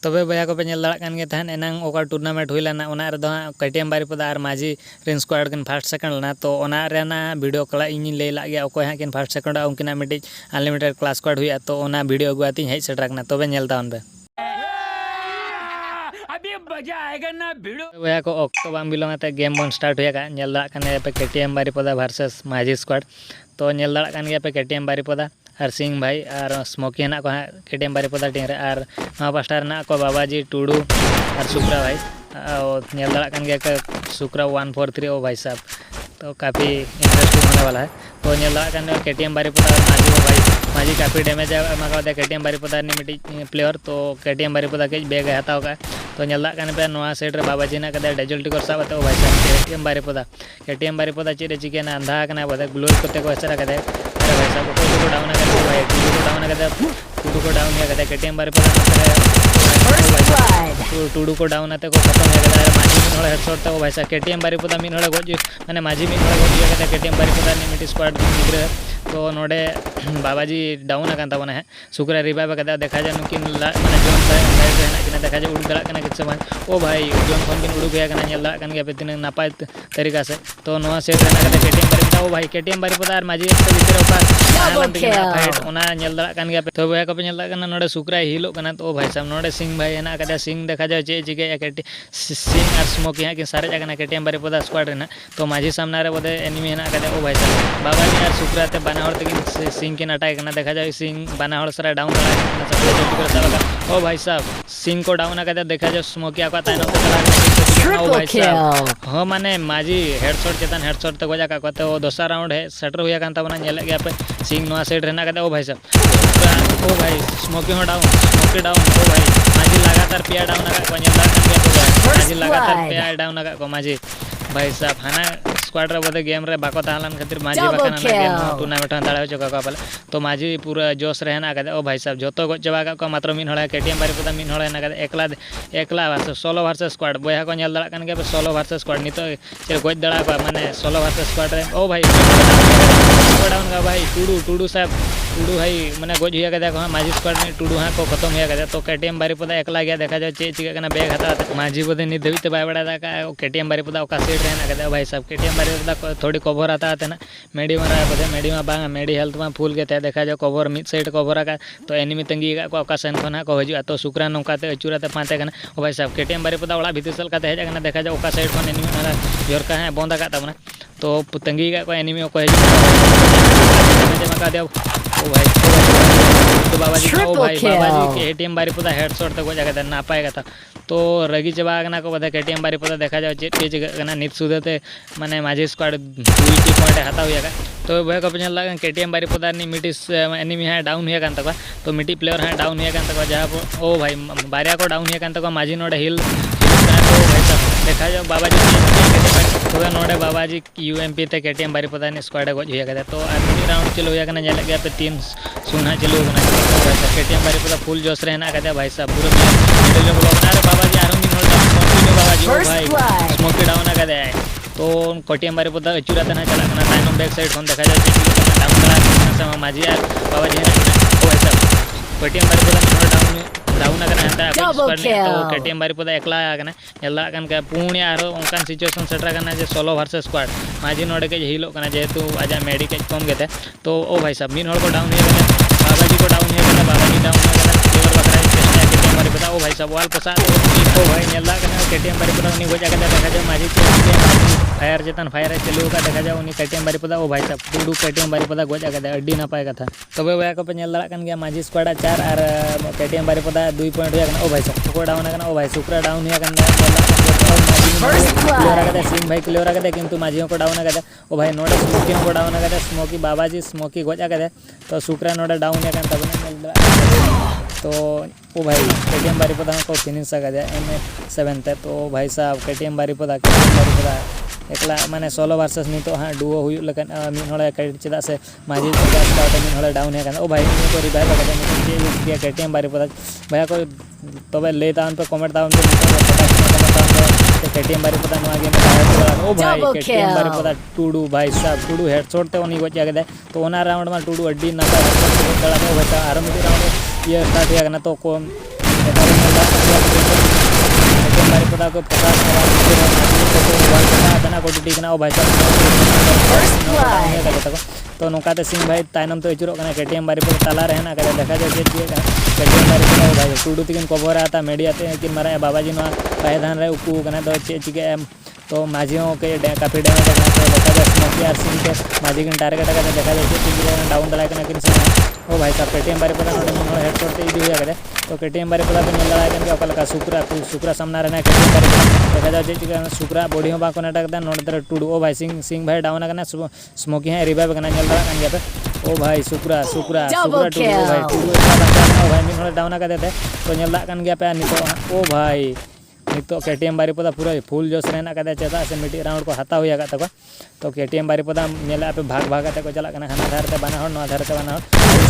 तबे बया को पे नेल दाड़ा कान गे तहन एनांग ओका टूर्नामेंट हुई लेना ओना रे दो KTM बारीपदा और माझी रेन स्क्वाड किन फर्स्ट सेकंड लेना तो ओना रेना वीडियो कला इन ले ला गया ओको किन फर्स्ट सेकंड उनकिना मिटी अनलिमिटेड क्लास स्क्वाड हुई तो ओना वीडियो अगुआती हेज सेटर कना तबे नेल तावन बे अभी मजा आएगा ना वीडियो बया को ऑक्टो बाम बिलोंगते गेम बन स्टार्ट हुआ का नेल दाड़ा कान पे KTM बारीपदा वर्सेस माझी स्क्वाड तो नेल दाड़ा कान गया पे KTM बारीपदा और सिंह भाई और स्मोकी हेना को KTM बारीपदा टीम रे और नवा पास्टर ना को बाबाजी टूडू और सुक्रा भाई नेल दाड़ा कान गया सुक्रा 143 ओ भाई साहब तो काफ़ी इंटरेस्टिंग होने वाला है तो नेल दाड़ा कान KTM बारीपदा और माझी को भाई माझी काफ़ी डैमेज है KTM बारीपदा मिट्टी प्लेयर तो KTM बारीपदा के बेग हताव का तो नेल दाड़ा कान पे नवा साइड रे बाबाजी ना कदे डेजल टिकर साब तो भाई साहब KTM बारीपदा चेरे चिकेना अंधा कना बदे ग्लोर करते को असर कदे भाई साहब को डाउन करते भाई टूडू को डाउन किया KTM बारीपदा टूडू को डाउन आते को खत्म हो गया माझी मिन होड़े हेडशॉट तो भाई साहब KTM बारीपदा मिन होड़े गोज माने माझी मिन होड़े गोज किया KTM बारीपदा नि मिटी स्क्वाड गिद्रे तो नोडे बाबाजी डाउन आकान ताबना है सुक्रा रिवाइव कदा देखा जाए नुकिन माने जोन साइड रहना किना देखा जाए उड़ दड़ा कना किछ समय ओ भाई जोन फोन किन उड़ू गया कना नेल दड़ा कन गया पे तीन नापाय तरीका से तो नवा सेट रहना कदा KTM बारीपदा ओ भाई KTM बारीपदा और माझी एक भीतर ओका फाइट ओना नेल दड़ा कन गया पे तो भाई को पे नेल दड़ा कना नोडे सुक्रा हिलो कना तो भाई साहब नोडे सिंह भाई हेना कदा सिंह देखा जाए चे चिके सिंह और स्मोकी है कि सारे जगह KTM बारीपदा स्क्वाड रहना तो माझी सामने रे बोदे एनिमी हेना कदा ओ भाई साहब बाबाजी और सुक्रा ते बना हर तक सिंह के अटैक करना देखा जाए सिंह बना हर सारा डाउन ओ भाई साहब सिंह को डाउन कर देखा जाए स्मोकिया का ताइनो ओ भाई साहब हाँ माने माझी हेडशॉट चेतन हेडशॉट तक वजह का कहते वो दूसरा राउंड है सेटर हुआ कान तबना नेल गया पे सिंह नवा साइड रहना कहते ओ भाई साहब ओ भाई स्मोकी हो डाउन स्मोकी डाउन ओ भाई माझी लगातार पिया डाउन का नेल का माझी लगातार पिया डाउन का माझी भाई साहब हाना स्क्वाड रे बोदे गेम रे बाको तालन खातिर माझी बाकाना गेम टूर्नामेंट दाड़ा चुका का पले तो माझी पूरा जोश रहना कदे ओ भाई साहब जोतो गज जवा का मात्र मिन होड़ा KTM बारीपदा मिन होड़ा ना कदे एकला वर्सेस 16 वर्सेस स्क्वाड बोया को नेल दड़ा कन के 16 वर्सेस स्क्वाड नितो चे गज दड़ा को माने 16 वर्सेस स्क्वाड रे ओ भाई डाउन का भाई टूडू साहब टूडू भाई माने गज हुआ कदे को माझी स्क्वाड में टूडू हां को खत्म हुआ कदे तो KTM बारीपदा एकला गया देखा जाए चे चिका कना बेग हता माझी बोदे नि देविते बाय बड़ा का KTM बारीपदा ओका सीट रहना कदे भाई साहब KTM बारीपदा थोड़ी कवर आता है ना मेडी मारा बोदे मेडी में बांग मेडी हेल्थ में फुल के देखा जाए कवर मिड साइड कवर का तो एनिमी तंगी को ओकासन खना को हजू तो सुक्रा नौकाते अचूराते पाते कना ओ भाई साहब KTM बारीपदा ओड़ा भीतर सल का हेज कना देखा जाए ओका साइड खन एनिमी मारा जोरका है बंद का तबना तो तंगी को एनिमी को हजू जमा दे ओ भाई तो बाबाजी KTM बारीपदा हेडशॉट तक वजह का नापाय का तो रगी चबा कना को बदा KTM बारीपदा देखा जाए चे चिका नित सुधते माने माझी स्क्वाड 2 पॉइंट हता हुआ का तो भाई को पेल लगा KTM बारीपदा नि मिटी एनिमी है डाउन हुआ तक तो मिटी प्लेयर है डाउन हुआ तक जहाँ ओ भाई बारिया को डाउन हुआ तक माझी नोडे हिल तो भाई साहब देखा जाए बाबाजी तो नोडे बाबाजी UMP ते KTM बारीपदा नि स्क्वाड गज हुआ तो आर्मी राउंड चलो हुआ नेल गया पे 3-0 चलो KTM बारीपदा फुल जोश रहना कहते भाई साहब पूरा बाबाजी आरो मिन बाबाजी ओ भाई स्मोकी डाउन कहते तो KTM बारीपदा अचूराते ना चला ताइनम बैक साइड फोन देखा जाए डाउन माझी यार बाबाजी भाई साहब KTM बारीपदा डाउन तो KTM बारीपदा एकला नेला का पुणे और सिचुएशन सेटर जे 16 वर्सेस स्क्वाड माझी नोडे के हिलो जेहेतु आज मेडी के कम गए तो ओ भाई साहब मिन को डाउन हुआ बाबाजी को डाउन हुआ बाबाजी डाउन हुआ प्लेयर बकरा चेष्टा KTM बारीपदा ओ भाई साहब वाल पसा ओ भाई नेला KTM बारीपदा उनी गोजा देखा जाए माझी फायर चेतन फायर चलू का देखा जाए उनी KTM बारीपदा ओ भाई साहब टूडू KTM बारीपदा गोजा अड्डी नपाय कथा तबे वया को पे नेल दड़ा कन गया माझी स्क्वाड 4 और KTM बारीपदा 2 पॉइंट हुआ ओ भाई साहब को डाउन ओ भाई सुक्रा डाउन हुआ सिंह भाई क्लियर आगे किंतु माझी को डाउन आगे ओ भाई नोडे स्मोकी को डाउन आगे स्मोकी बाबाजी स्मोकी गोज आगे तो सुक्रा नोडे डाउन तब तो ओ भाई KTM बारीपदा को फिनिश आगे M7 ते तो भाई साहब KTM बारीपदा एकला माने 16 वर्सेस नितो हाँ डुओ हुई लकन मिन होड़े चेदा से माझी मिन होड़े डाउन है ओ भाई को रिवाइव आगे KTM बारीपदा भैया को तबे ले तान पे कमेंट तान पे KTM बारीपदा नवा गेम ओ भाई KTM बारीपदा टूडू भाई साहब टूडू हेडशॉट ते उनी गोज आगे तो ओना राउंड में टूडू अड्डी नपा दड़ा ओ भाई आरो मिड राउंड ये स्टार्ट हुआ तो को को पता को टीटी ओ भाई साहब तो नौकाते सिंह भाई तायनम तो अचुरो KTM बारिपदा ताला रे हेना देखा जाए चेक KTM बारिपदा भाई टुडू तकिन कवर आता मीडिया ते किन मारा बाबाजी ना पायदान रे उकू तो चे चिके तो माझी के काफी डैमेज देखा जाए स्मोकी और सिंह के माझी किन टारगेट देखा जाए चेक डाउन दड़ा किन ओ भाई साहब KTM बारिपदा हेडशॉट ते इदी हुआ तो KTM बारिपदा पे मिल रहा है सुकरा सामना रहना KTM बारिपदा देखा जाए चेक सुकरा बॉडी हो बाको नाटक नोडे टुडू ओ भाई सिंह भाई डाउन स्मोकी है रिवाइव गया पे ओ भाई सुकरा टुडू भाई टुडू भाई मिन डाउन देते तो गया पे नितो ओ भाई नितो KTM बारिपदा पूरा फुल जोश रहना चेदा से मिट्टी राउंड को हाथा हुआ तक तो KTM बारिपदा पे भाग को चला हाना धारते बना हर धारते बना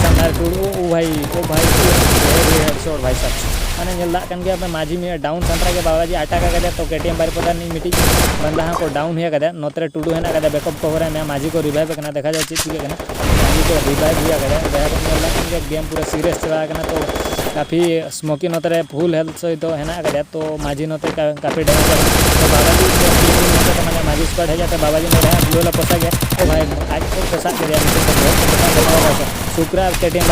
सामने टुडू ओ भाई हेडशॉट भाई साहब माने गया पे माझी में डाउन संतरा के बाबाजी अटैक तो KTM बारिपदा मिट्टी बंदा को डाउन हुआ नोतरे टुडू है बैकअप को हो रहा है माझी को रिवाइव देखा जाए चीज चिके माझी को रिवाइव हुआ गेम पूरा सीरियस चला तो काफ़ी स्मोकी नोतरे फुल हेल्थ सहित है तो माझी नोते काफ़ी डैमेज तो बाबाजी मैंने माझी स्क्वाड है जाते बाबाजी ने ब्लू पोसा गया तो भाई आज को पोसा गया सुकरा KTM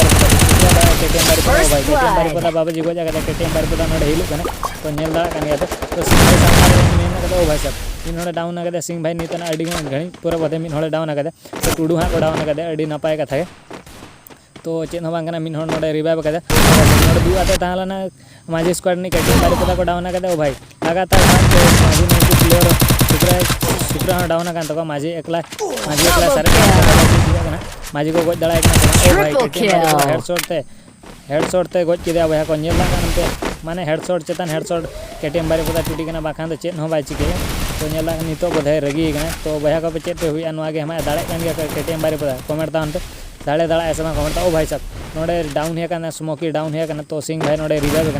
बारिपदा बाबाजी को जाकर KTM बारिपदा नोडे हिलू तो नेल दाड़ा गया तो सिंह भाई सामने ओ भाई साहब इन डाउन सिंह भाई नीतना अड़ी घड़ी पूरा बदे मिन डाउन तो टुडू हाँ को डाउन अड़ी नपाय कथा तो चेक मिन नोडे रिवाइव नोडे दू आते तहलना माझी स्क्वाड नहीं KTM बारिपदा को डाउन ओ भाई लगातार माझी नहीं प्लेयर सुकरा डाउन तक माझी एकला सारे माझी को गज दड़ा ओ भाई KTM हेडशॉट ते गज किया बया को माने हेडशॉट चेतान हेडशॉट KTM बारिपदा टूटी बाखान तो चेत बाय चिके तो नितो बोधे रगी तो बया को पे चेत पे हुआ नवा गे हमारे दाड़े KTM बारिपदा कमेंट तान पे दाड़े ऐसे कमेंट ओ भाई साहब नोडे डाउन है स्मोकी डाउन है तो सिंह भाई नोडे रिवाइव तो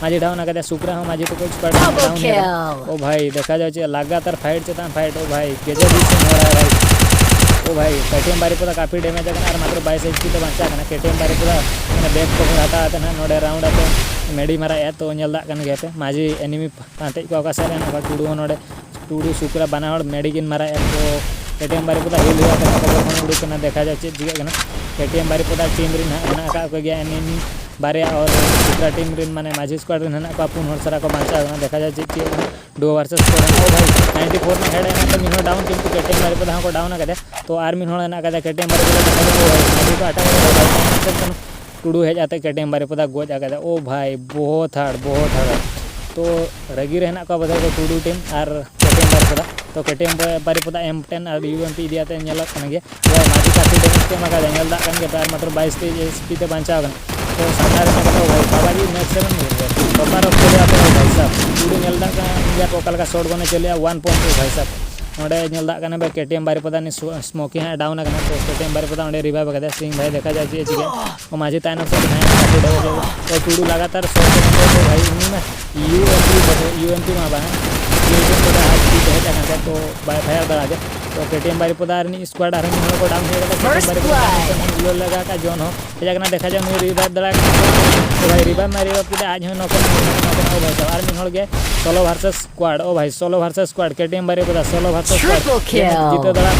माझी डाउन सुकरा हो माझी तो कुछ डाउन है ओ भाई देखा जाए लगातार फाइट चेतान फाइट ओ भाई गजब हो रहा है भाई ओ भाई KTM बारिपदा काफ़ी डैमेज है मात्र 22 HP तो बचा KTM बारिपदा बैक को हटा आते ना नोडे राउंड आते मेडी मारा तो गया पे माझी एनिमी पाते को अवकाश टुडू नोडे टुडू सुकरा बना मेडिकिन मारा तो KTM बारिपदा हिल हुआ उड़ूकना देखा जाए चेक चिका KTM बारिपदा टीम रिन को गया एनिमी बारे और सुकरा टीम रिन माने माझी स्क्वाड रिन को पुन हर सारा को बांचा देखा जाए चेक चिका डो वर्सेस ओ भाई 94 में हेड है तो मिन डाउन किंतु KTM बारिपदा को डाउन तो आर मिन KTM बारिपदा को अटैक टुडू हेज आते KTM बारिपदा गोज ओ भाई बहुत हार्ड तो रगी रहना को बधाई को टुडू टीम और KTM बारिपदा तो KTM बारिपदा M10 और UMP इदियाते माझी काफ़ी डैमेज के और मात्र 22 HP ते बांचा तो सामना भाई बाबाजी नेक्स्ट 7 कपार भाई साहब टुडू का शॉट बने चले 1.2 भाई साहब नोडे KTM बारिपदा स्मोकी हाँ डाउन तो KTM बारिपदा रिवाइव सिंह भाई देखा जाए चिके माझी तायन से तो टुडू लगातार शॉट भाई UMP में तो फायर दड़ा तो KTM बारिपदा स्क्वाड को डाउन लगा का जोन हो देखा जाए रिवाइव दड़ा तो भाई रिवाइव में रिवाइव के आज और मिन गए सोलो वर्सेस स्क्वाड ओ भाई solo versus squad KTM Baripada solo versus squad जीतो दड़ा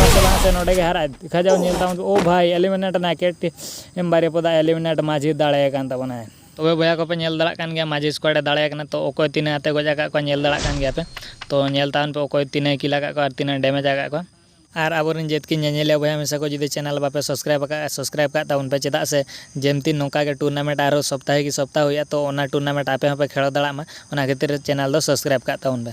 से नोडे के हरा देखा जाओ ओ भाई एलिमिनेट ना KTM बारिपदा एलिमिनेट माझी दाड़े तबना तबे बया को पे नेल दड़ा गया माझी स्क्वाड दाड़े तो अकोय तीन आते गजा को नेल दड़ा गया पे तो नेल तान पे अकोय तीन किला और तीन डैमेज आ को और आबोरेन जेत की नेले बया मिसा को जुदी चैनल बापे सब्सक्राइब का उन पे चेदा से जेमती नौका के टूर्नामेंट और सप्ताह की सप्ताह हुआ तो टूर्नामेंट आपे पे खेल दड़ा ओना खातिर चैनल दो सब्सक्राइब का उन पे।